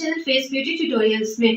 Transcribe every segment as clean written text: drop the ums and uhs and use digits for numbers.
Channel face beauty tutorials में।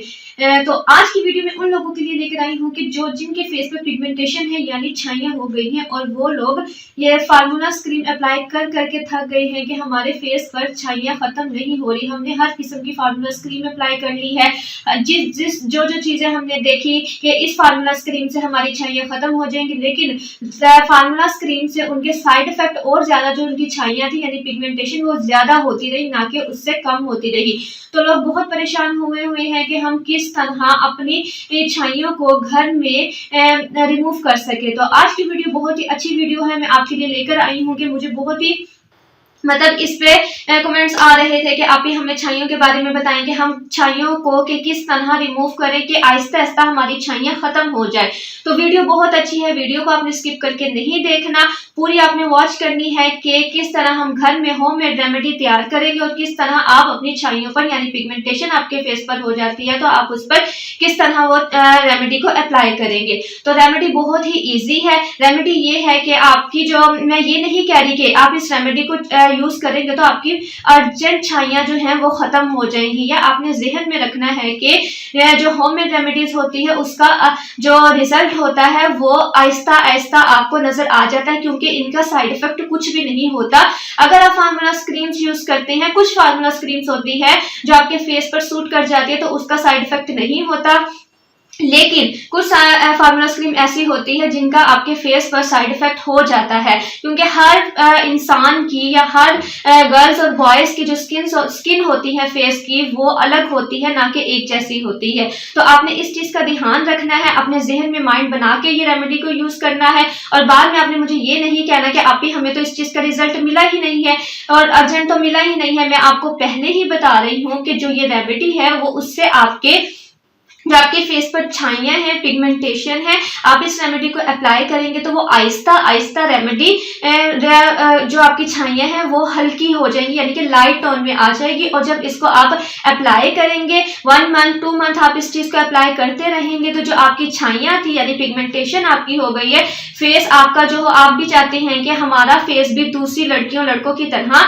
तो आज की वीडियो में उन लोगों के लिए लेकर आई हूँ कि जिनके फेस पे पिगमेंटेशन है यानी छाइयाँ हो गई हैं और वो लोग ये फार्मूला क्रीम अप्लाई कर करके थक गए हैं कि हमारे फेस पर छाइयाँ खत्म नहीं हो रही। हमने हर किस्म की फार्मूला क्रीम अप्लाई कर ली है, जो चीजें हमने देखी कि इस फार्मूला क्रीम से हमारी छाइयाँ खत्म हो जाएंगी, लेकिन फार्मूला क्रीम से उनके साइड इफेक्ट और ज्यादा जो उनकी छाइयाँ थी यानी पिगमेंटेशन वो ज्यादा होती रही, ना कि उससे कम होती रही। तो लोग बहुत परेशान हुए हैं कि हम किस तरह अपनी छाइयों को घर में रिमूव कर सके। तो आज की वीडियो बहुत ही अच्छी वीडियो है, मैं आपके लिए लेकर आई हूँ कि मुझे बहुत ही इस पे कमेंट्स आ रहे थे कि आप ही हमें छाइयों के बारे में बताएं कि हम छाइयों को किस तरह रिमूव करें कि आहिस्ता आहिस्ता हमारी छाइयाँ खत्म हो जाए। तो वीडियो बहुत अच्छी है, वीडियो को आपने स्किप करके नहीं देखना, पूरी आपने वॉच करनी है कि किस तरह हम घर में होममेड रेमेडी तैयार करेंगे और किस तरह आप अपनी छाइयों पर यानी पिगमेंटेशन आपके फेस पर हो जाती है तो आप उस पर किस तरह वो रेमेडी को अप्लाई करेंगे। तो रेमेडी बहुत ही ईजी है। रेमेडी ये है कि आपकी मैं ये नहीं कह रही कि आप इस रेमेडी को यूज करेंगे तो आपकी अर्जेंट छाइयाँ जो हैं वो खत्म हो जाएंगी, या आपने जहन में रखना है कि जो होममेड रेमेडीज होती है उसका जो रिजल्ट होता है वो आहिस्ता आहिस्ता आपको नजर आ जाता है, क्योंकि इनका साइड इफेक्ट कुछ भी नहीं होता। अगर आप फार्मूला क्रीम्स यूज करते हैं, कुछ फार्मूला क्रीम्स होती है जो आपके फेस पर सूट कर जाती है तो उसका साइड इफेक्ट नहीं होता, लेकिन कुछ फार्मूला क्रीम ऐसी होती है जिनका आपके फेस पर साइड इफेक्ट हो जाता है, क्योंकि हर इंसान की या हर गर्ल्स और बॉयज की जो स्किन होती है फेस की वो अलग होती है, ना कि एक जैसी होती है। तो आपने इस चीज का ध्यान रखना है, अपने जहन में माइंड बना के ये रेमेडी को यूज करना है, और बाद में आपने मुझे ये नहीं कहना कि आप ही हमें तो इस चीज का रिजल्ट मिला ही नहीं है और अर्जेंट तो मिला ही नहीं है। मैं आपको पहले ही बता रही हूँ कि जो ये रेमेडी है वो उससे जो आपके फेस पर छाइयाँ हैं, पिगमेंटेशन है, आप इस रेमेडी को अप्लाई करेंगे तो वो आहिस्ता आहिस्ता रेमेडी जो आपकी छाइयाँ हैं वो हल्की हो जाएंगी, यानी कि लाइट टोन में आ जाएगी। और जब इसको आप अप्लाई करेंगे 1 मंथ 2 मंथ आप इस चीज को अप्लाई करते रहेंगे तो जो आपकी छाइयाँ थी यानी पिगमेंटेशन आपकी हो गई है, फेस आपका जो हो, आप भी चाहते हैं कि हमारा फेस भी दूसरी लड़कों की तरह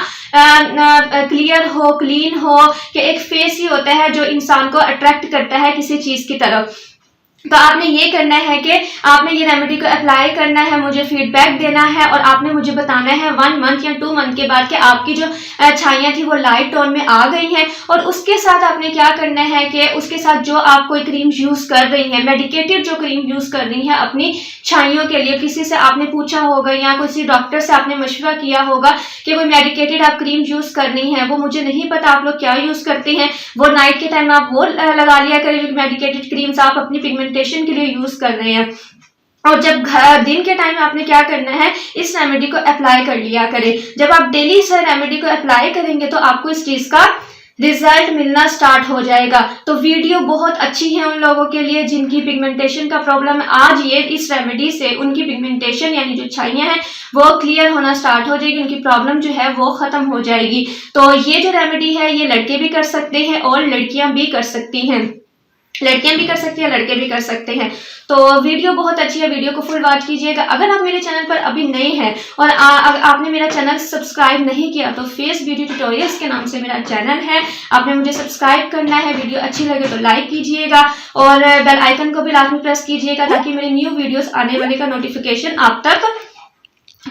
क्लियर हो, क्लीन हो, कि एक फेस ही होता है जो इंसान को अट्रैक्ट करता है किसी चीज की तरफ। तो आपने ये करना है कि आपने ये रेमेडी को अप्लाई करना है, मुझे फीडबैक देना है और आपने मुझे बताना है 1 मंथ या 2 मंथ के बाद कि आपकी जो छाइयाँ थी वो लाइट टोन में आ गई हैं। और उसके साथ आपने क्या करना है कि उसके साथ जो आप कोई क्रीम यूज कर रही हैं, मेडिकेटेड जो क्रीम यूज कर रही हैं अपनी छाइयों के लिए, किसी से आपने पूछा होगा या किसी डॉक्टर से आपने मशवरा किया होगा कि कोई मेडिकेटेड आप क्रीम यूज करनी है, वो मुझे नहीं पता आप लोग क्या यूज करते हैं, वो नाइट के टाइम आप वो लगा लिया करें जो मेडिकेटेड क्रीम्स आप अपनी पिगमेंटेशन के लिए यूज कर रहे हैं। और जब दिन के टाइम आपने क्या करना है, इस रेमेडी को अप्लाई कर लिया करें। जब आप डेली इस रेमेडी को अप्लाई करेंगे तो आपको इस चीज का रिजल्ट मिलना स्टार्ट हो जाएगा। तो वीडियो बहुत अच्छी है उन लोगों के लिए जिनकी पिगमेंटेशन का प्रॉब्लम है। आज ये इस रेमेडी से उनकी पिगमेंटेशन यानी जो छाइयाँ हैं वो क्लियर होना स्टार्ट हो जाएगी, उनकी प्रॉब्लम जो है वो खत्म हो जाएगी। तो ये जो रेमेडी है ये लड़के भी कर सकते हैं और लड़कियां भी कर सकती हैं, लड़कियां भी कर सकती हैं, लड़के भी कर सकते हैं। तो वीडियो बहुत अच्छी है, वीडियो को फुल वॉच कीजिएगा। अगर आप मेरे चैनल पर अभी नए हैं और आपने मेरा चैनल सब्सक्राइब नहीं किया तो फेस ब्यूटी ट्यूटोरियल्स के नाम से मेरा चैनल है, आपने मुझे सब्सक्राइब करना है। वीडियो अच्छी लगे तो लाइक कीजिएगा और बेल आइकन को भी लाजमी प्रेस कीजिएगा ताकि मेरे न्यू वीडियोस आने वाले का नोटिफिकेशन आप तक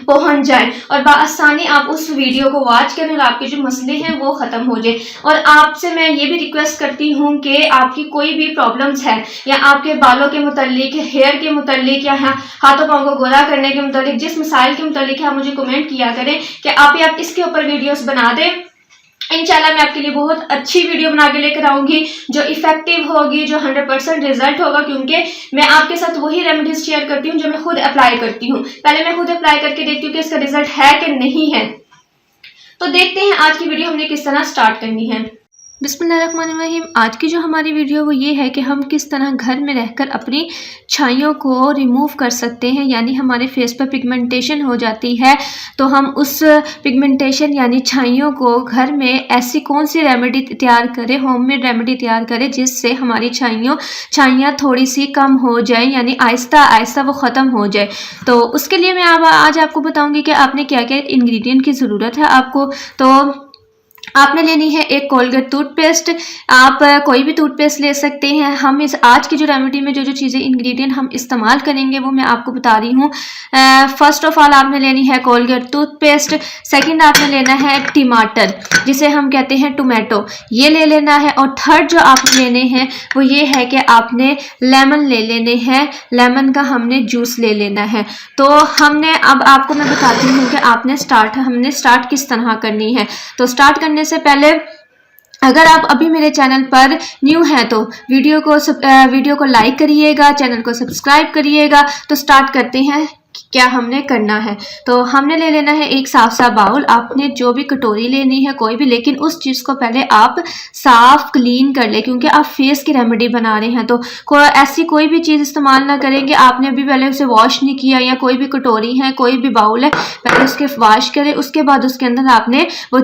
पहुंच जाए और बआसानी आप उस वीडियो को वॉच करें और आपके जो मसले हैं वो खत्म हो जाए। और आपसे मैं ये भी रिक्वेस्ट करती हूँ कि आपकी कोई भी प्रॉब्लम्स है या आपके बालों के मुतालिक, हेयर के मुतालिक या हाथों पाँव को गोरा करने के मुतालिक, जिस मिसाइल के मुतालिक आप मुझे कमेंट किया करें कि आप इसके ऊपर वीडियोस बना दें। इंशाल्लाह मैं आपके लिए बहुत अच्छी वीडियो बना के लेकर आऊंगी जो इफेक्टिव होगी, जो 100% रिजल्ट होगा, क्योंकि मैं आपके साथ वही रेमेडीज शेयर करती हूँ जो मैं खुद अप्लाई करती हूँ। पहले मैं खुद अप्लाई करके देखती हूँ कि इसका रिजल्ट है कि नहीं है। तो देखते हैं आज की वीडियो हमने किस तरह स्टार्ट करनी है। बिस्मिल्लाहिर्रहमानिर्रहीम। आज की जो हमारी वीडियो वो ये है कि हम किस तरह घर में रहकर अपनी छाइयों को रिमूव कर सकते हैं, यानी हमारे फेस पर पिगमेंटेशन हो जाती है तो हम उस पिगमेंटेशन यानी छाइयों को घर में ऐसी कौन सी रेमेडी तैयार करें, होममेड रेमेडी तैयार करें जिससे हमारी छाइयाँ थोड़ी सी कम हो जाए, यानी आहिस्ता आहिस्ता वो ख़त्म हो जाए। तो उसके लिए मैं आज आपको बताऊँगी कि आपने क्या क्या इंग्रेडिएंट की ज़रूरत है आपको। तो आपने लेनी है एक कोलगेट टूथपेस्ट। आप कोई भी टूथपेस्ट ले सकते हैं। हम इस आज की जो रेमेडी में जो जो चीज़ें इंग्रेडिएंट हम इस्तेमाल करेंगे वो मैं आपको बता रही हूँ। फर्स्ट ऑफ ऑल आपने लेनी है कोलगेट टूथपेस्ट। सेकंड आपने लेना है टमाटर, जिसे हम कहते हैं टोमेटो, ये ले लेना है। और थर्ड जो आपने लेने हैं वो ये है कि आपने लेमन ले लेने हैं। लेमन का हमने जूस ले लेना है। तो हमने अब आपको मैं बताती हूँ कि हमने स्टार्ट किस तरह करनी है। तो स्टार्ट करने से पहले अगर आप अभी मेरे चैनल पर न्यू हैं तो वीडियो को लाइक करिएगा, चैनल को सब्सक्राइब करिएगा। तो स्टार्ट करते हैं क्या हमने करना है। तो हमने ले लेना है एक साफ सा बाउल। आपने जो भी कटोरी लेनी है कोई भी, लेकिन उस चीज़ को पहले आप साफ क्लीन कर ले, क्योंकि आप फेस की रेमेडी बना रहे हैं। तो ऐसी कोई भी चीज़ इस्तेमाल ना करेंगे। आपने अभी पहले उसे वॉश नहीं किया, या कोई भी कटोरी है कोई भी बाउल है पहले उसके वॉश करें, उसके बाद उसके अंदर आपने वो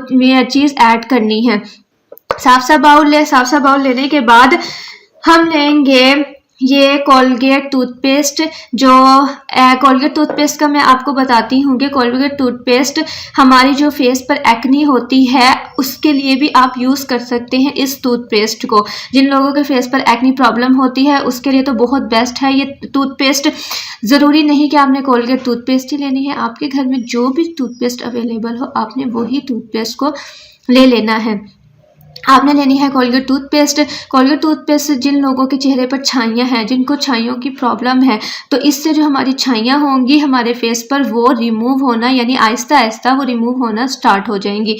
चीज़ ऐड करनी है। साफ सा बाउल लेने के बाद हम लेंगे ये कोलगेट टूथपेस्ट। जो कोलगेट टूथपेस्ट का मैं आपको बताती हूँ कि कोलगेट टूथपेस्ट हमारी जो फेस पर एक्नी होती है उसके लिए भी आप यूज़ कर सकते हैं इस टूथपेस्ट को। जिन लोगों के फेस पर एक्नी प्रॉब्लम होती है उसके लिए तो बहुत बेस्ट है ये टूथपेस्ट। ज़रूरी नहीं कि आपने कोलगेट टूथपेस्ट ही लेनी है, आपके घर में जो भी टूथपेस्ट अवेलेबल हो आपने वही टूथपेस्ट को ले लेना है। आपने लेनी है कोलगेट टूथपेस्ट। कोलगेट टूथपेस्ट जिन लोगों के चेहरे पर छाइयाँ हैं, जिनको छाइयों की प्रॉब्लम है, तो इससे जो हमारी छाइयाँ होंगी हमारे फेस पर वो रिमूव होना, यानी आहिस्ता आहिस्ता वो रिमूव होना स्टार्ट हो जाएंगी।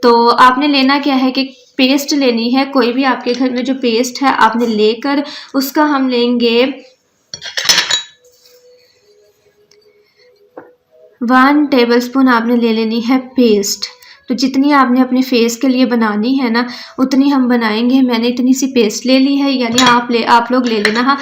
तो आपने लेना क्या है कि पेस्ट लेनी है। कोई भी आपके घर में जो पेस्ट है आपने लेकर उसका हम लेंगे 1 टेबलस्पून आपने ले लेनी है पेस्ट। तो जितनी आपने अपने फेस के लिए बनानी है ना उतनी हम बनाएंगे। मैंने इतनी सी पेस्ट ले ली है, यानी आप लोग ले लेना। हाँ,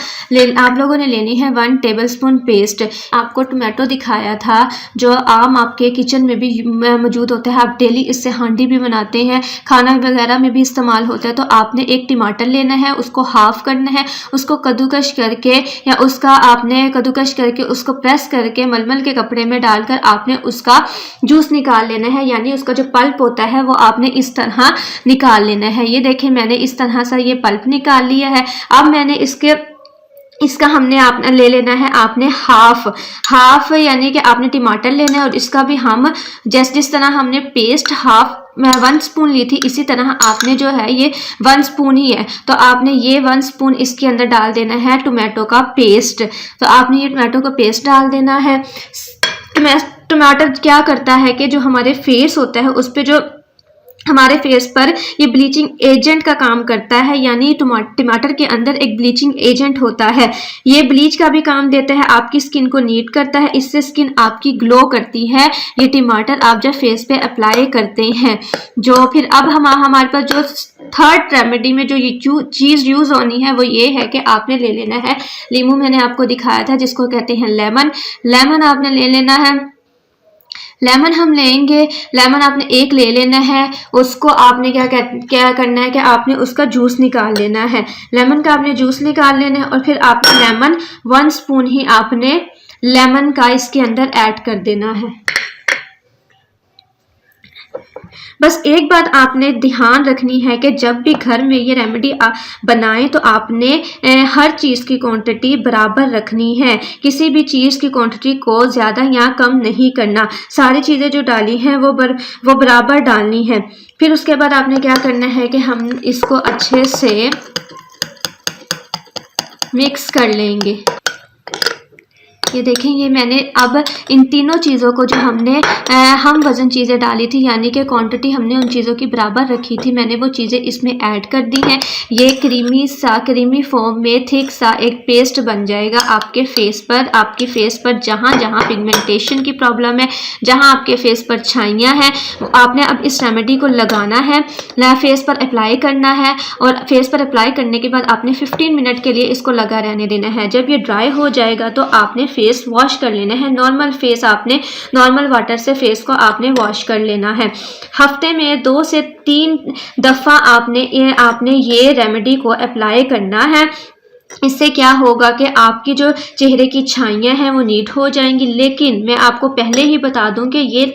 आप लोगों ने लेनी है 1 टेबलस्पून पेस्ट। आपको टोमेटो दिखाया था जो आम आपके किचन में भी मौजूद होता है। आप डेली इससे हांडी भी बनाते हैं, खाना वगैरह में भी इस्तेमाल होता है। तो आपने एक टमाटर लेना है, उसको हाफ करना है, उसको कद्दूकश करके या उसका आपने कद्दूकश करके उसको प्रेस करके मलमल के कपड़े में डालकर आपने उसका जूस निकाल लेना है, यानी उसका जो पल्प होता है वो आपने इस तरह निकाल लेना है। ये देखें मैंने इस तरह से ये पल्प निकाल लिया है। अब मैंने इसका हमने आपने ले लेना है आपने हाफ यानी कि आपने टमाटर लेना है और इसका भी हम जिस तरह हमने पेस्ट हाफ 1 स्पून ली थी इसी तरह आपने जो है ये 1 स्पून ही है। तो आपने ये 1 स्पून इसके अंदर डाल देना है टोमेटो का पेस्ट। तो आपने ये टोमेटो का पेस्ट डाल देना है। टमाटर क्या करता है कि जो हमारे फेस होता है उस पे जो हमारे फेस पर ये ब्लीचिंग एजेंट का काम करता है, यानी टमाटर के अंदर एक ब्लीचिंग एजेंट होता है। ये ब्लीच का भी काम देता है, आपकी स्किन को नीट करता है, इससे स्किन आपकी ग्लो करती है। ये टमाटर आप जब फेस पे अप्लाई करते हैं जो फिर अब हमारे पास जो थर्ड रेमेडी में जो ये चीज़ यूज़ होनी है वो ये है कि आपने ले लेना है लीमू। मैंने आपको दिखाया था जिसको कहते हैं लेमन आपने ले लेना है। लेमन हम लेंगे, लेमन आपने एक ले लेना है। उसको आपने क्या करना है कि आपने उसका जूस निकाल लेना है। लेमन का आपने जूस निकाल लेना है और फिर आपने लेमन 1 स्पून ही आपने लेमन का इसके अंदर ऐड कर देना है। बस एक बात आपने ध्यान रखनी है कि जब भी घर में ये रेमेडी बनाएं तो आपने हर चीज़ की क्वांटिटी बराबर रखनी है। किसी भी चीज़ की क्वांटिटी को ज़्यादा या कम नहीं करना। सारी चीज़ें जो डाली हैं वो बराबर डालनी है। फिर उसके बाद आपने क्या करना है कि हम इसको अच्छे से मिक्स कर लेंगे। ये देखें, ये मैंने अब इन तीनों चीज़ों को जो हमने हम वज़न चीज़ें डाली थी, यानी कि क्वांटिटी हमने उन चीज़ों की बराबर रखी थी, मैंने वो चीज़ें इसमें ऐड कर दी हैं। ये क्रीमी फॉर्म में थिक सा एक पेस्ट बन जाएगा आपके फेस पर जहाँ जहाँ पिगमेंटेशन की प्रॉब्लम है, जहाँ आपके फेस पर छाइयाँ हैं, आपने अब इस रेमेडी को लगाना है, फेस पर अप्लाई करना है। और फेस पर अप्लाई करने के बाद आपने 15 मिनट के लिए इसको लगा रहने देना है। जब ये ड्राई हो जाएगा तो आपने फेस वॉश कर लेना है। नॉर्मल वाटर से फेस को आपने वॉश कर लेना है। हफ्ते में 2 से 3 दफ़ा आपने ये रेमेडी को अप्लाई करना है। इससे क्या होगा कि आपकी जो चेहरे की छाइयाँ हैं वो नीट हो जाएंगी। लेकिन मैं आपको पहले ही बता दूं कि ये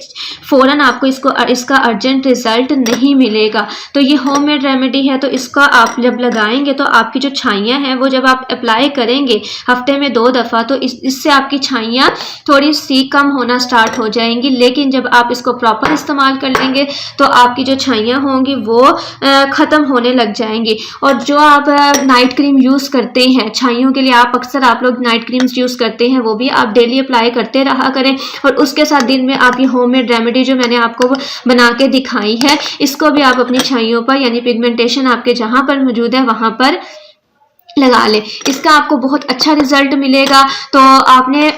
फ़ौरन आपको इसका अर्जेंट रिज़ल्ट नहीं मिलेगा। तो ये होममेड रेमेडी है, तो इसका आप जब लगाएंगे तो आपकी जो छाइयाँ हैं वो जब आप अप्लाई करेंगे हफ्ते में 2 दफ़ा, तो इससे आपकी छाइयाँ थोड़ी सी कम होना स्टार्ट हो जाएंगी। लेकिन जब आप इसको प्रॉपर इस्तेमाल कर लेंगे तो आपकी जो छाइयाँ होंगी वो ख़त्म होने लग जाएंगी। और जो आप नाइट क्रीम यूज़ करते हैं छाइयों के लिए, आप लोग नाइट क्रीम्स यूज़ करते हैं, वो भी आप डेली अप्लाई करते रहा करें। और उसके साथ दिन में आप ये होममेड रेमेडी जो मैंने आपको बना के दिखाई है, इसको भी आप अपनी छाइयों पर यानी पिगमेंटेशन आपके जहाँ पर मौजूद है वहाँ पर लगा ले। इसका आपको बहुत अच्छा रिजल्ट मिलेगा। तो आपने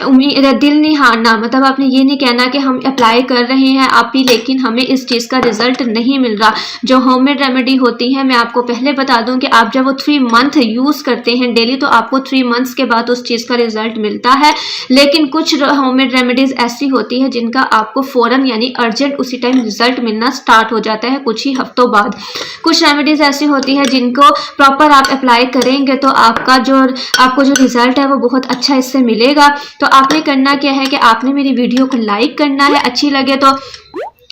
दिल नहीं हारना, मतलब आपने ये नहीं कहना कि हम अप्लाई कर रहे हैं आप ही लेकिन हमें इस चीज़ का रिजल्ट नहीं मिल रहा। जो होममेड रेमेडी होती है, मैं आपको पहले बता दूं कि आप जब वो 3 मंथ यूज़ करते हैं डेली तो आपको 3 मंथ्स के बाद उस चीज़ का रिजल्ट मिलता है। लेकिन कुछ होममेड रेमेडीज़ ऐसी होती है जिनका आपको फ़ौरन यानी अर्जेंट उसी टाइम रिजल्ट मिलना स्टार्ट हो जाता है कुछ ही हफ्तों बाद। कुछ रेमेडीज़ ऐसी होती है जिनको प्रॉपर आप अप्लाई करेंगे तो आपको जो रिजल्ट है वो बहुत अच्छा इससे मिलेगा। तो आपने करना क्या है कि आपने मेरी वीडियो को लाइक करना है, अच्छी लगे तो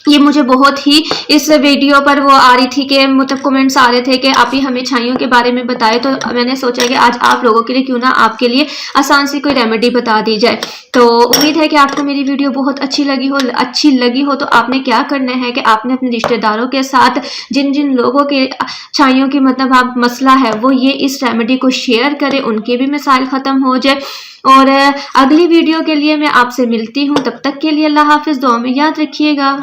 ये मुझे बहुत ही इस वीडियो पर वो आ रही थी कि मतलब कमेंट्स आ रहे थे कि आप ही हमें छाइयों के बारे में बताएं, तो मैंने सोचा कि आज आप लोगों के लिए क्यों ना आपके लिए आसान सी कोई रेमेडी बता दी जाए। तो उम्मीद है कि आपको मेरी वीडियो बहुत अच्छी लगी हो तो आपने क्या करना है कि आपने अपने रिश्तेदारों के साथ जिन जिन लोगों के छाइयों की मतलब आप मसला है वो ये इस रेमेडी को शेयर करें, उनके भी मसाइल ख़त्म हो जाए। और अगली वीडियो के लिए मैं आपसे मिलती हूँ, तब तक के लिए अल्लाह हाफिज़, दुआ में याद रखिएगा।